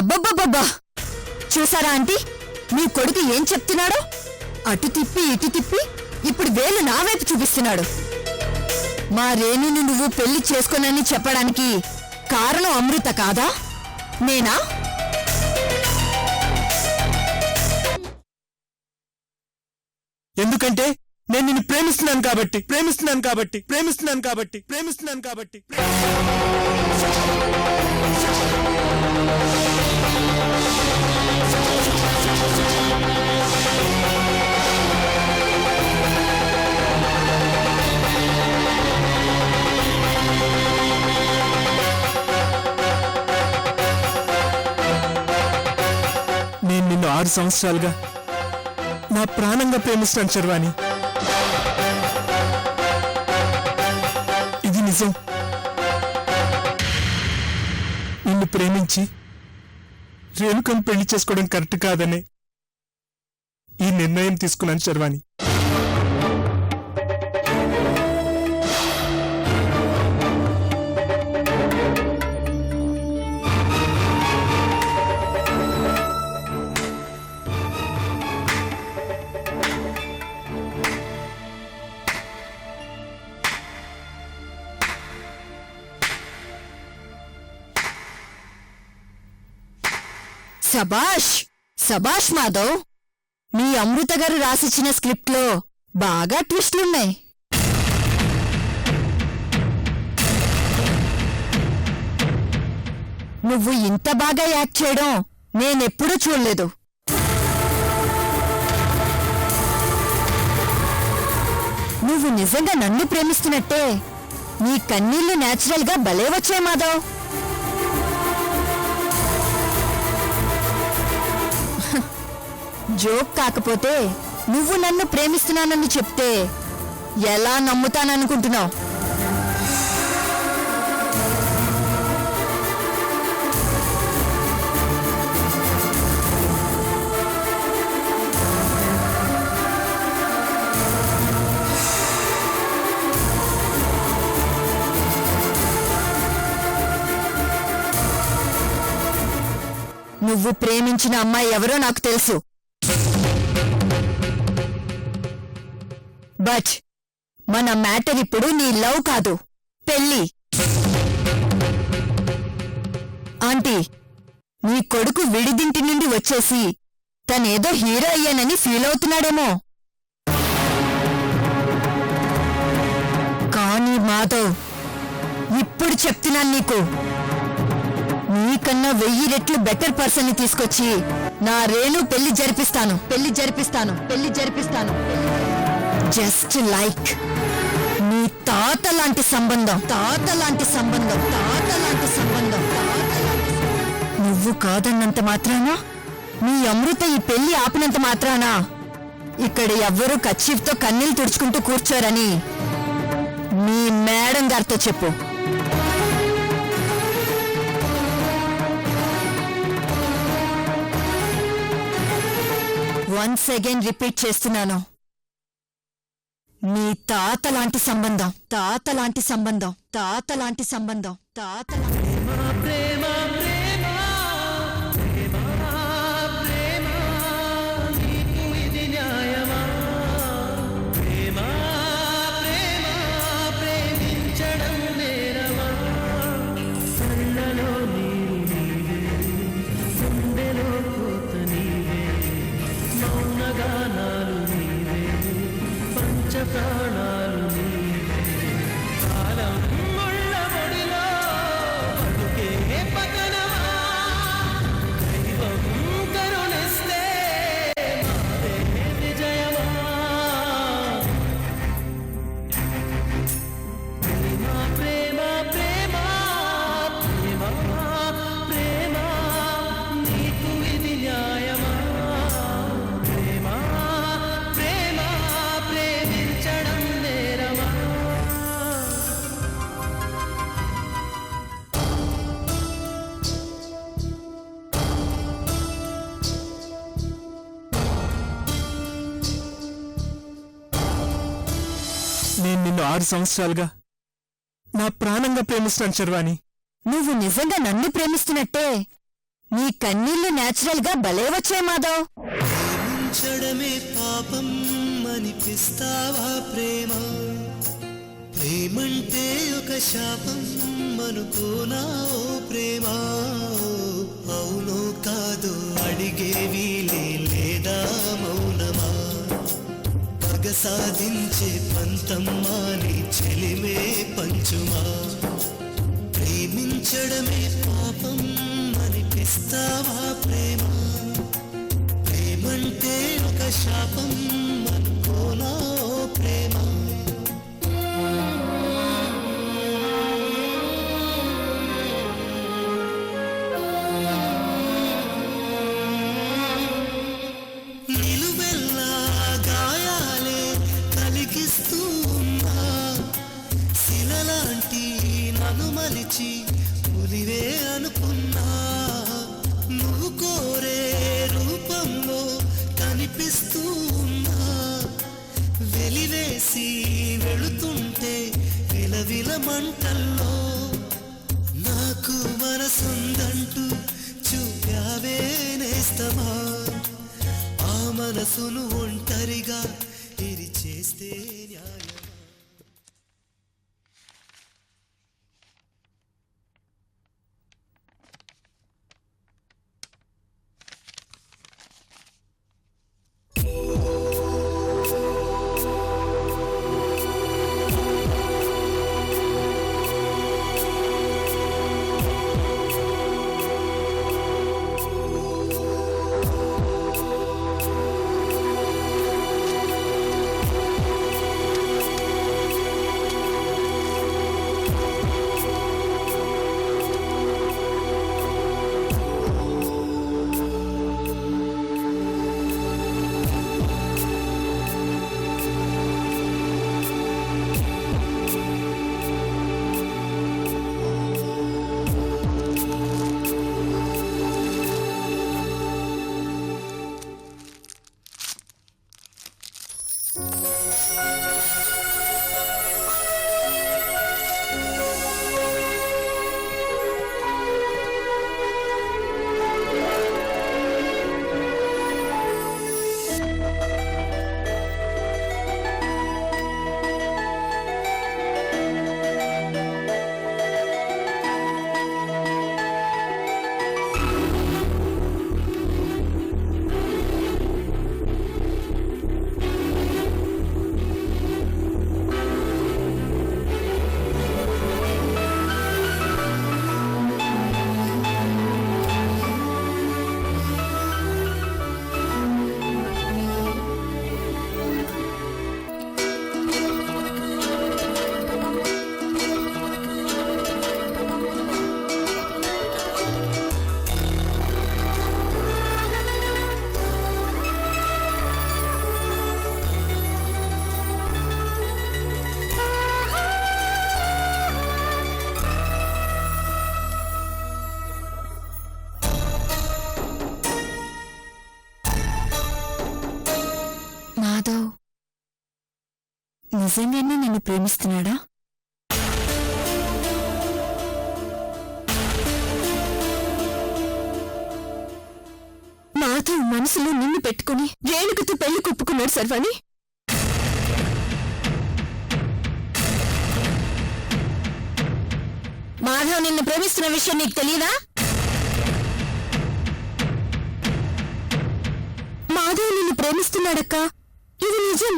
అబ్బబ్బబ్బబ్బా! చూసారా ఆంటీ, మీ కొడుకు ఏం చెప్తున్నాడో? అటు తిప్పి ఇటు తిప్పి ఇప్పుడు వేలు నా వైపు చూపిస్తున్నాడు. మా రేణుని నువ్వు పెళ్లి చేసుకోనని చెప్పడానికి కారణం అమృత కాదా, నేనా? ఎందుకంటే నేను నిన్ను ప్రేమిస్తున్నాను కాబట్టి ప్రేమిస్తున్నాను కాబట్టి ప్రేమిస్తున్నాను కాబట్టి ప్రేమిస్తున్నాను కాబట్టి నేను నిన్ను 6 సంవత్సరాలుగా నా ప్రాణంగా ప్రేమిస్తాను శర్వాణి. ఇది నిజం. నిన్ను ప్రేమించి రేణుకను పెళ్లి చేసుకోవడం కరెక్ట్ కాదనే ఈ నిర్ణయం తీసుకున్నాను శర్వాణి. శబాష్ శబాష్ మాధవ్, మీ అమృత గారు రాసిచ్చిన స్క్రిప్ట్లో బాగా ట్విస్టులున్నాయి. నువ్వు ఇంత బాగా యాక్ట్ చేయడం నేనెప్పుడూ చూడలేదు. నువ్వు నిజంగా నన్ను ప్రేమిస్తున్నట్టే నీ కన్నీళ్లు నేచురల్ గా భలే వచ్చాయి మాధవ్. జోక్ కాకపోతే నువ్వు నన్ను ప్రేమిస్తున్నానని చెప్తే ఎలా నమ్ముతాననుకుంటున్నావు? నువ్వు ప్రేమించిన అమ్మాయి ఎవరో నాకు తెలుసు. బట్ మన మ్యాటర్ ఇప్పుడు నీ లవ్ కాదు, పెళ్లి. ఆంటీ, నీ కొడుకు విడిదింటి నుండి వచ్చేసి తనేదో హీరో అయ్యానని ఫీల్ అవుతున్నాడేమో. కానీ మాధవ్, ఇప్పుడు చెప్తున్నాను నీకు, నీకన్నా 1000 రెట్లు బెటర్ పర్సన్ ని తీసుకొచ్చి నా రేణు పెళ్లి జరిపిస్తాను. జస్ట్ లైక్ నీ తాత లాంటి సంబంధం. నువ్వు కాదన్నంత మాత్రాన, నీ అమృత ఈ పెళ్లి ఆపినంత మాత్రాన ఇక్కడ ఎవ్వరూ కర్చీఫ్తో కన్నీళ్లు తుడుచుకుంటూ కూర్చోరని మీ మేడం గారితో చెప్పు. వన్స్ అగైన్ రిపీట్ చేస్తున్నాను, నీ తాత లాంటి సంబంధం. నేను నిన్ను 6 సంవత్సరాలుగా నా ప్రాణంగా ప్రేమిస్తాను శర్వాణి. నువ్వు నిజంగా నన్ను ప్రేమిస్తున్నట్టే నీ కన్నీళ్లు నేచురల్ గా భలే వచ్చాయి మాధవ్. ప్రేమించడమే పాపం అనిపిస్తావా ప్రేమ? ప్రేమంటే ఒక శాపం అనుకోనా ఓ ప్రేమ? అవునో కాదో అడిగేవి లేదా మౌనమా? పగ సాధించే పంతమ్మా నీ చెలిమే పంచుమా? ప్రేమించడమే పాపం అనిపిస్తావా ప్రేమ? ప్రేమంటే ఒక శాపం అనుకోనా ఓ ప్రేమ? నిలువెల్లా గాయాలే కలిగిస్తూ ఉన్నా, శిలలాంటి నన్ను మలిచి పులివే అనుకున్నా. నువ్వు కోరే రూపంలో కనిపిస్తూ ఉన్నా, వెలివేసి వెళుతుంటే విలవిల మంటల్లో. నాకు మనసుందంటూ చూపావే నేస్తమా, ఆ మనసును ఒంటరిగా ఇది చేస్తే న్యాయమా? మాధవ్ నిజంగానే నన్ను ప్రేమిస్తున్నాడా? మాధవ్ మనసులో నిన్ను పెట్టుకుని రేణుకతో పెళ్లి కుప్పుకున్నాడు సర్వాణి. మాధవ్ నిన్ను ప్రేమిస్తున్న విషయం నీకు తెలియదా? మాధవ్ నిన్ను ప్రేమిస్తున్నాడక్క, ఇది నిజం.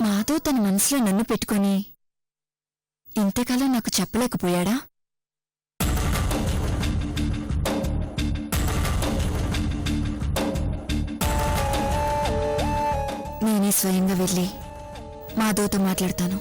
మాధవ్ తన మనసులో నన్ను పెట్టుకొని ఇంతకాలం నాకు చెప్పలేకపోయాడా? నేనే స్వయంగా వెళ్ళి మాధవ్తో మాట్లాడతాను.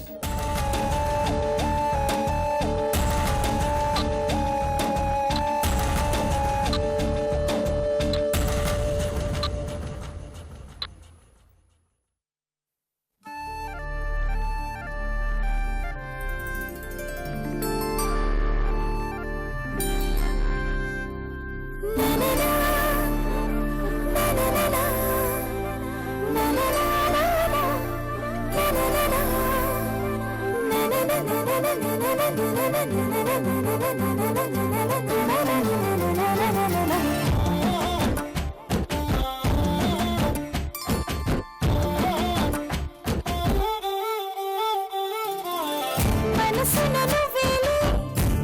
మనసున నువ్వేలే,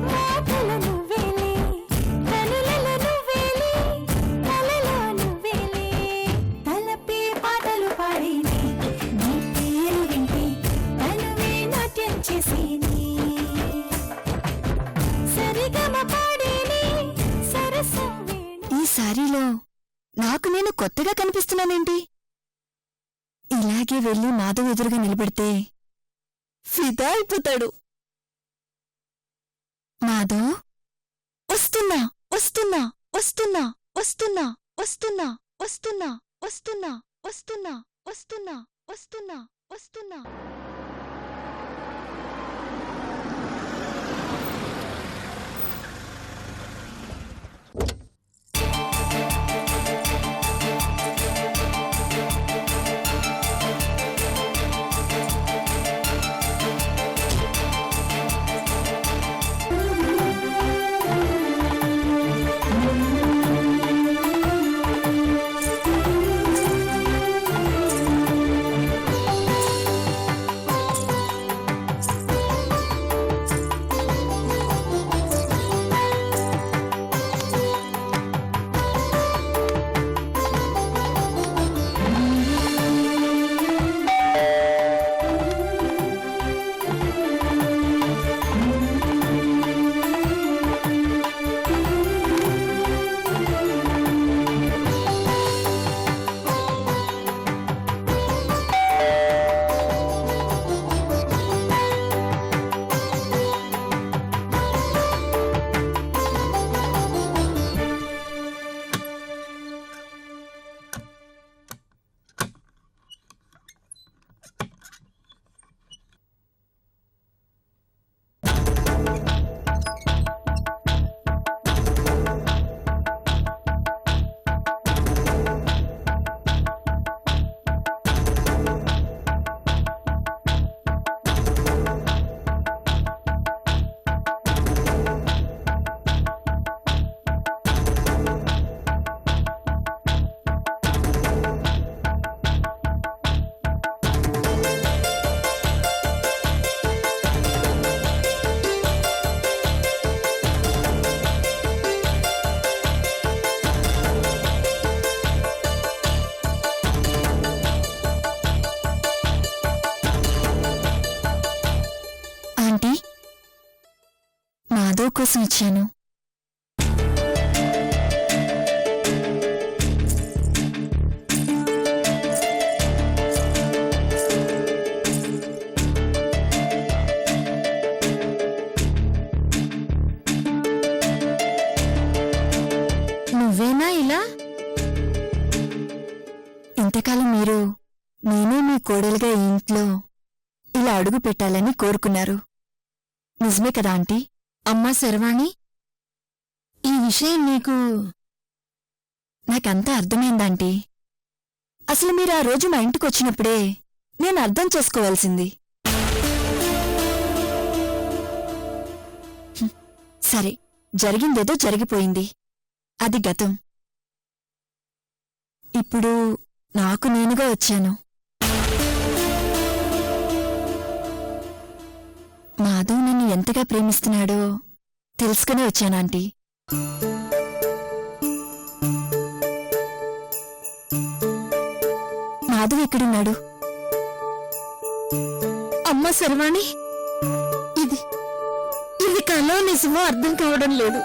మాటల నువ్వేలే, కనులలో నువ్వేలే, కలలో నువ్వేలే. తలపే పాటలు పాడేనే, నీ పేరు వింటే తనువే నాట్యం చేసేనే. సరిగమ పాడేనే, సరసం వేణు. ఈ శారీలో నాకు నేను కొత్తగా కనిపిస్తున్నానేంటి? ఇలాగే వెళ్ళి మాధవ్ ఎదురుగా నిలబెడితే ఫిదా అయిపోతాడు. మాధవ్, వస్తున్నా వస్తున్నా వస్తున్నా వస్తున్నా వస్తున్నా వస్తున్నా వస్తున్నా వస్తున్నా వస్తున్నా వస్తున్నా వస్తున్నా. ఆంటీ, మాధవ్ కోసం ఇచ్చాను. నువ్వేనా ఇలా? ఇంతకాలం మీరు నేనే మీ కోడలుగా ఈ ఇంట్లో ఇలా అడుగు పెట్టాలని కోరుకున్నారు. నిజమే కదా ఆంటీ? అమ్మా శర్వాణి, ఈ విషయం నీకు నాకంతా అర్థమైందాంటీ. అసలు మీరు ఆ రోజు మా ఇంటికొచ్చినప్పుడే నేను అర్థం చేసుకోవాల్సింది. సరే, జరిగిందేదో జరిగిపోయింది, అది గతం. ఇప్పుడు నాకు నేనుగా వచ్చాను. మాధవ్ నన్ను ఎంతగా ప్రేమిస్తున్నాడో తెలుసుకుని వచ్చానాంటీ. మాధవ్ ఎక్కడున్నాడు? అమ్మ శర్వాణి, ఇది కలో నిజమో అర్థం కావడం లేదు.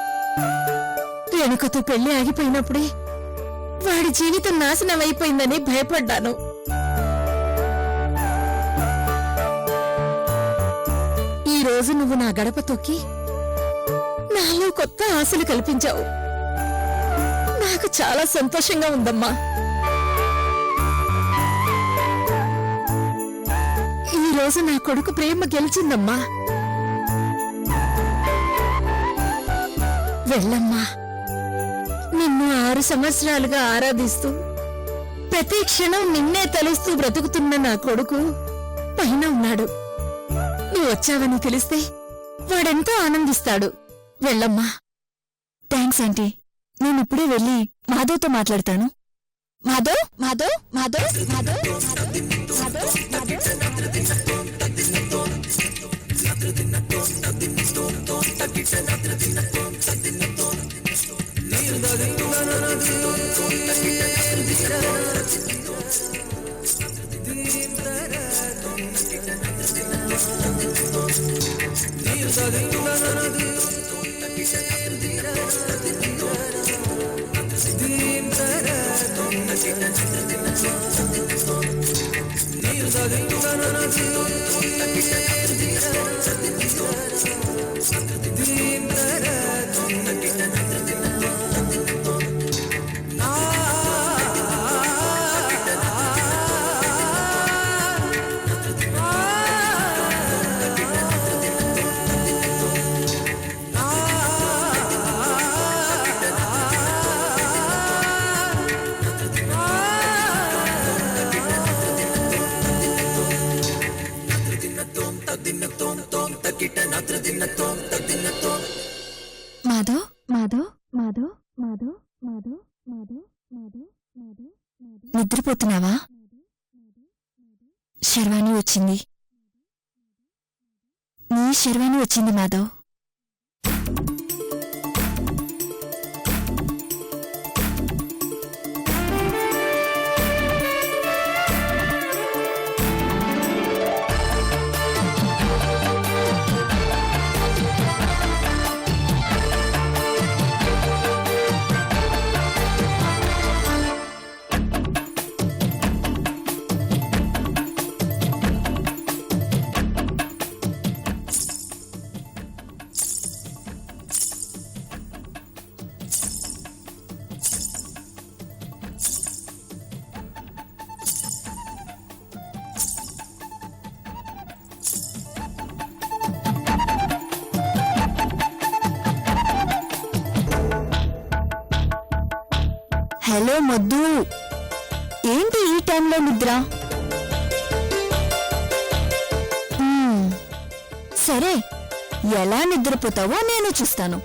రేణుకతో పెళ్లి ఆగిపోయినప్పుడే వాడి జీవితం నాశనం అయిపోయిందని భయపడ్డాను. ఈ రోజు నువ్వు నా గడప తొక్కి నాలో కొత్త ఆశలు కల్పించావు. నాకు చాలా సంతోషంగా ఉందమ్మా. ఈ రోజు నా కొడుకు ప్రేమ గెలిచిందమ్మా. వెళ్ళమ్మా. నిన్ను 6 సంవత్సరాలుగా ఆరాధిస్తూ ప్రతి క్షణం నిన్నే తలుస్తూ బ్రతుకుతున్న నా కొడుకు పైన ఉన్నాడు. నువ్వు వచ్చావని తెలిస్తే వాడెంతో ఆనందిస్తాడు. వెళ్ళమ్మా. Thanks aunty. నేను ఇప్పుడే వెళ్ళి మాధవ్తో మాట్లాడతాను. మాధవ్ మాధవ్ మాధవ్ మాధవ్ మాధవ్ మాధవ్ మాధవ్ మాధవ్ మాధవ్ మాధవ్ మాధవ్ మాధవ్ మాధవ్ మాధవ్ నిద్రపోతున్నావా? శర్వాణి వచ్చింది. నీ శర్వాణి వచ్చింది మాధవ్. హలో మొద్దు, ఏంటి ఈ టైంలో నిద్ర? సరే, ఎలా నిద్రపోతావో నేను చూస్తాను.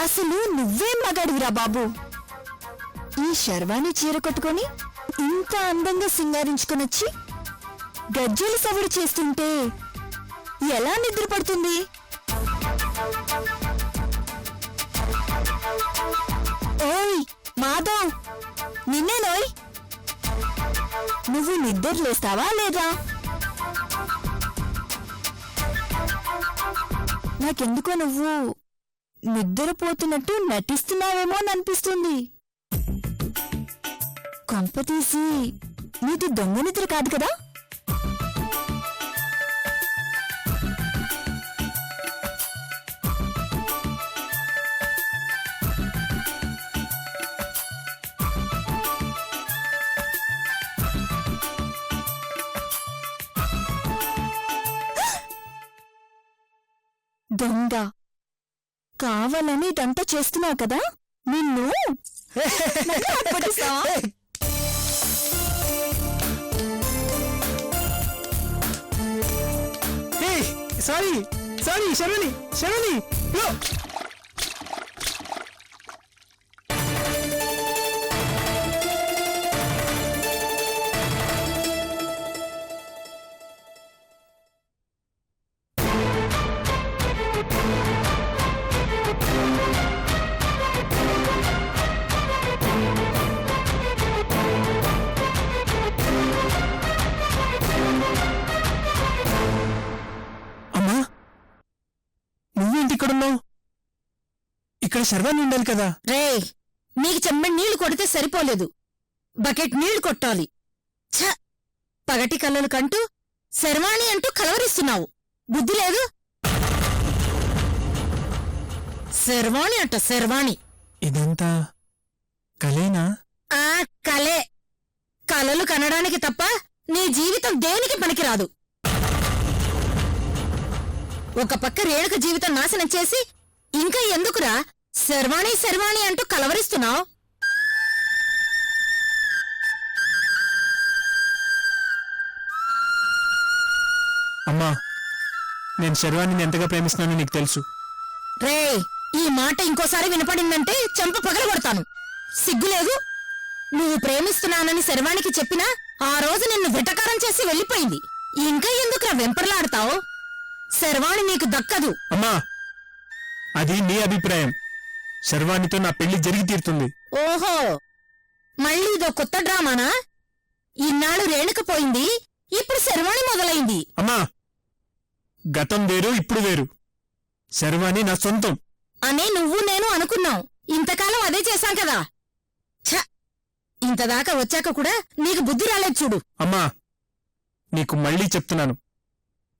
అసలు నువ్వేం మగాడివిరా బాబు? ఈ శర్వాణి చీర కట్టుకొని ఇంత అందంగా సింగారించుకొనొచ్చి గజ్జెలు సవడి చేస్తుంటే ఎలా నిద్ర పడుతుంది? ఓయ్ మాధవ్, నిన్నేనోయ్. నువ్వు నిద్రలేస్తావా లేదా? నాకెందుకో నువ్వు నిద్రపోతున్నట్టు నటిస్తున్నావేమో అనిపిస్తుంది. కొంపతీసి నీది దొంగ నిద్ర కాదు కదా? దొంగ కావాలని ఇదంతా చేస్తున్నావు కదా? నిన్ను సారీ సారీ శర్వాణి, శర్వాణి ఇక్కడున్నావు? ఇక్కడ శర్వాణి ఉండాలి కదా? రే, నీకు చెమ్మడి నీళ్లు కొడితే సరిపోలేదు, బకెట్ నీళ్లు కొట్టాలి. ఛ, పగటి కళ్ళలు కంటూ శర్వాణి అంటూ కలవరిస్తున్నావు. బుద్ధి లేదు. శర్వాణి అంట శర్వాణి. ఇదంతా కలేనా? ఆ కలే. కలలు కనడానికి తప్ప నీ జీవితం దేనికి పనికిరాదు. ఒక పక్క రేణుక జీవితం నాశనం చేసి ఇంకా ఎందుకురా శర్వాణి శర్వాణి అంటూ కలవరిస్తున్నావు? అమ్మా, నేను శర్వాణిని ఎంతగా ప్రేమిస్తున్నానో నీకు తెలుసు. రే, ఈ మాట ఇంకోసారి వినపడిందంటే చెంప పగలగొడతాను. సిగ్గులేదు? నువ్వు ప్రేమిస్తున్నానని శర్వాణికి చెప్పినా ఆ రోజు నిన్ను వెటకారం చేసి వెళ్ళిపోయింది. ఇంకా ఎందుకురా వెంపర్లాడతావు? శర్వాణి నీకు దక్కదు. అమ్మా, అది నీ అభిప్రాయం. శర్వాణితో నా పెళ్లి జరిగి తీరుతుంది. ఓహో, మళ్ళీ ఇదో కొత్త డ్రామానా? ఇన్నాళ్ళు రేణుకపోయింది, ఇప్పుడు శర్వాణి మొదలైంది. అమ్మా, గతం వేరు, ఇప్పుడు వేరు. శర్వాణి నా సొంతం అని నువ్వు నేను అనుకున్నాం. ఇంతకాలం అదే చేశాం కదా. ఛ, ఇంతదాకా వచ్చాక కూడా నీకు బుద్ధి రాలేదు చూడు. అమ్మా, నీకు మళ్ళీ చెప్తున్నాను,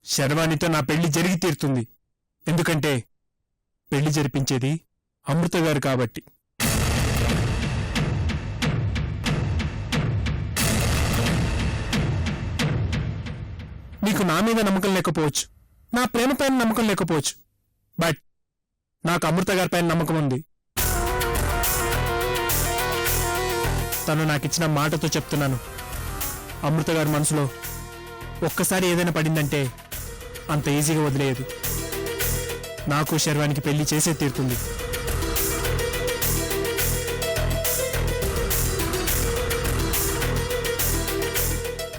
శర్వాణితో నా పెళ్లి జరిగి తీరుతుంది. ఎందుకంటే పెళ్లి జరిపించేది అమృత గారు కాబట్టి. నీకు నా మీద నమ్మకం లేకపోవచ్చు, నా ప్రేమ పైన నమ్మకం లేకపోవచ్చు, బట్ నాకు అమృత గారి పైన నమ్మకం ఉంది. తను నాకిచ్చిన మాటతో చెప్తున్నాను, అమృత గారి మనసులో ఒక్కసారి ఏదైనా పడిందంటే అంత ఈజీగా వదిలేయదు. నాకు శర్వానికి పెళ్లి చేసే తీరుతుంది.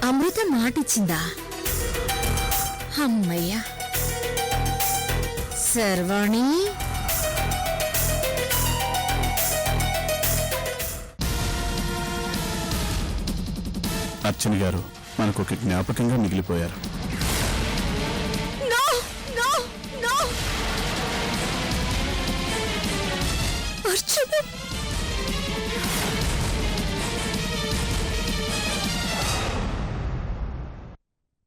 అమృత మాటిచ్చిందా? అమ్మయ్యా. శర్వాణి, అర్చన గారు మనకు ఒక జ్ఞాపకంగా మిగిలిపోయారు. No no no! అర్జున్,